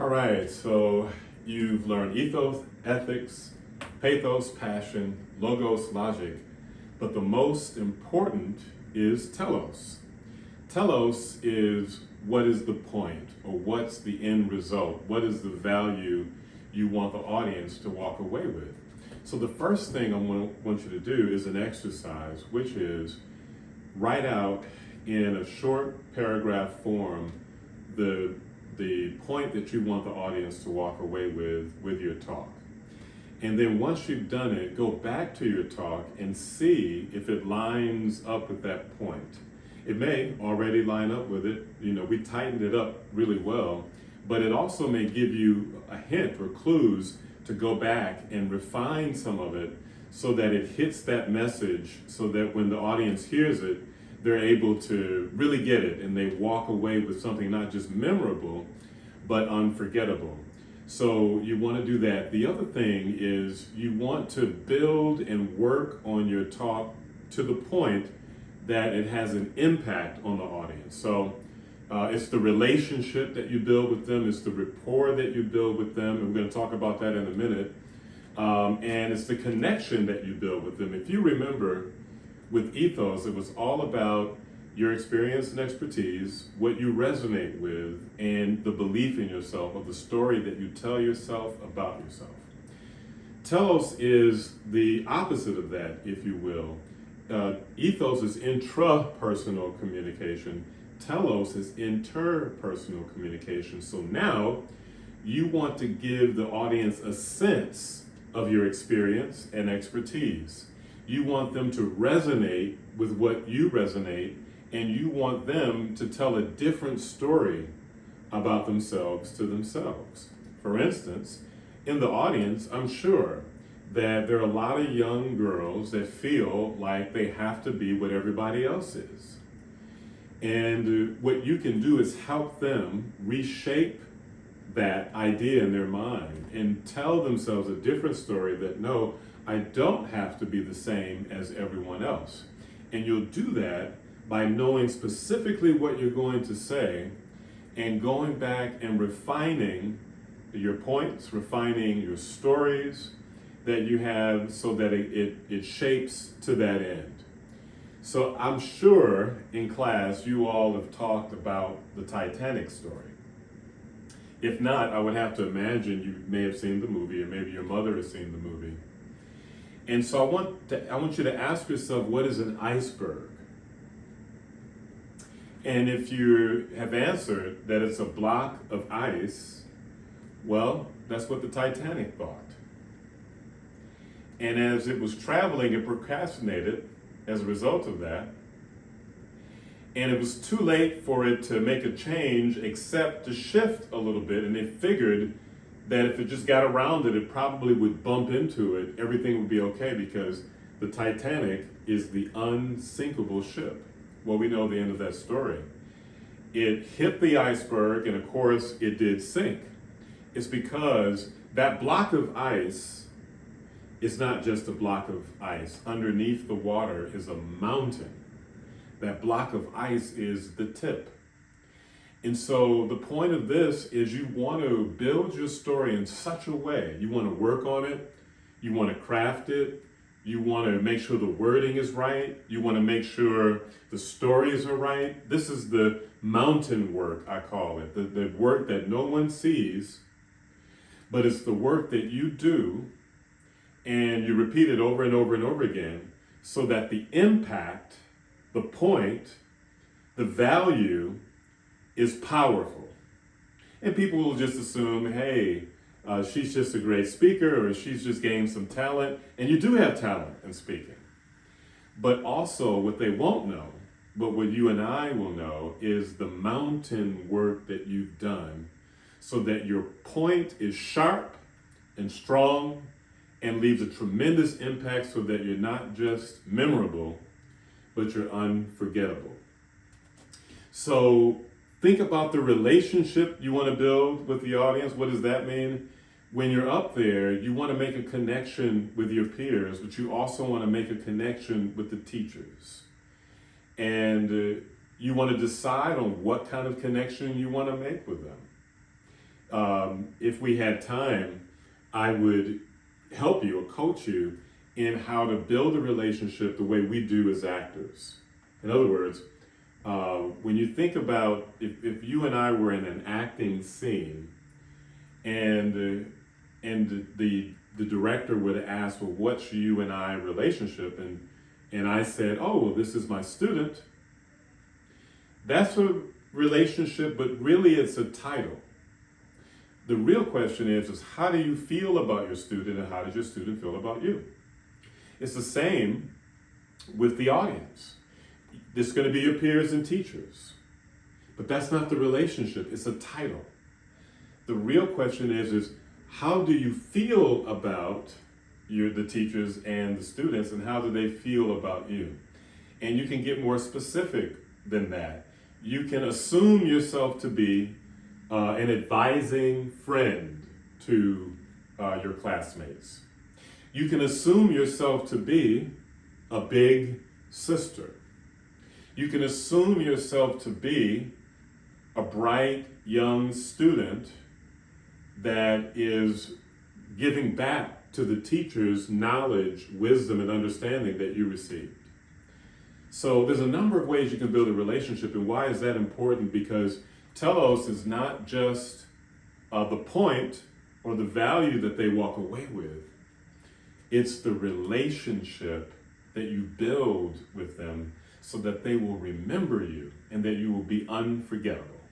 All right, so you've learned ethos, ethics, pathos, passion, logos, logic, but the most important is telos. Telos is what is the point, or what's the end result? What is the value you want the audience to walk away with? So the first thing I want you to do is an exercise, which is write out in a short paragraph form the point that you want the audience to walk away with your talk. And then once you've done it, go back to your talk and see if it lines up with that point. It may already line up with it. You know, we tightened it up really well, but it also may give you a hint or clues to go back and refine some of it so that it hits that message, so that when the audience hears it, they're able to really get it and they walk away with something not just memorable, but unforgettable. So you want to do that. The other thing is you want to build and work on your talk to the point that it has an impact on the audience. So it's the relationship that you build with them, it's the rapport that you build with them, and we're going to talk about that in a minute. And it's the connection that you build with them. If you remember, with ethos, it was all about your experience and expertise, what you resonate with, and the belief in yourself, or the story that you tell yourself about yourself. Telos is the opposite of that, if you will. Ethos is intrapersonal communication. Telos is interpersonal communication. So now you want to give the audience a sense of your experience and expertise. You want them to resonate with what you resonate, and you want them to tell a different story about themselves to themselves. For instance, in the audience, I'm sure that there are a lot of young girls that feel like they have to be what everybody else is. And what you can do is help them reshape that idea in their mind and tell themselves a different story that, no, I don't have to be the same as everyone else. And you'll do that by knowing specifically what you're going to say and going back and refining your points, refining your stories that you have so that it shapes to that end. So I'm sure in class you all have talked about the Titanic story. If not, I would have to imagine you may have seen the movie, or maybe your mother has seen the movie. And so I want you to ask yourself, what is an iceberg? And if you have answered that it's a block of ice, well, that's what the Titanic thought. And as it was traveling, it procrastinated as a result of that. And it was too late for it to make a change except to shift a little bit. And they figured that if it just got around it, it probably would bump into it. Everything would be okay because the Titanic is the unsinkable ship. Well, we know the end of that story. It hit the iceberg, and of course, it did sink. It's because that block of ice is not just a block of ice. Underneath the water is a mountain. That block of ice is the tip. And so the point of this is you want to build your story in such a way. You want to work on it. You want to craft it. You want to make sure the wording is right. You want to make sure the stories are right. This is the mountain work, I call it. The work that no one sees, but it's the work that you do and you repeat it over and over and over again so that the impact, the point, the value is powerful. And people will just assume, hey, she's just a great speaker, or she's just gained some talent. And you do have talent in speaking. But also what they won't know, but what you and I will know, is the mountain work that you've done so that your point is sharp and strong and leaves a tremendous impact so that you're not just memorable, but you're unforgettable. So think about the relationship you want to build with the audience. What does that mean? When you're up there, you want to make a connection with your peers, but you also want to make a connection with the teachers. And you want to decide on what kind of connection you want to make with them. if we had time, I would help you or coach you in how to build a relationship the way we do as actors. In other words, when you think about if you and I were in an acting scene and the director would ask, well, what's you and I relationship? And I said, oh, well, this is my student. That's a relationship, but really it's a title. The real question is how do you feel about your student and how does your student feel about you? It's the same with the audience. There's going to be your peers and teachers, but that's not the relationship, it's a title. The real question is how do you feel about the teachers and the students, and how do they feel about you? And you can get more specific than that. You can assume yourself to be an advising friend to your classmates. You can assume yourself to be a big sister. You can assume yourself to be a bright young student that is giving back to the teachers knowledge, wisdom, and understanding that you received. So there's a number of ways you can build a relationship, and why is that important? Because telos is not just the point or the value that they walk away with. It's the relationship that you build with them so that they will remember you and that you will be unforgettable.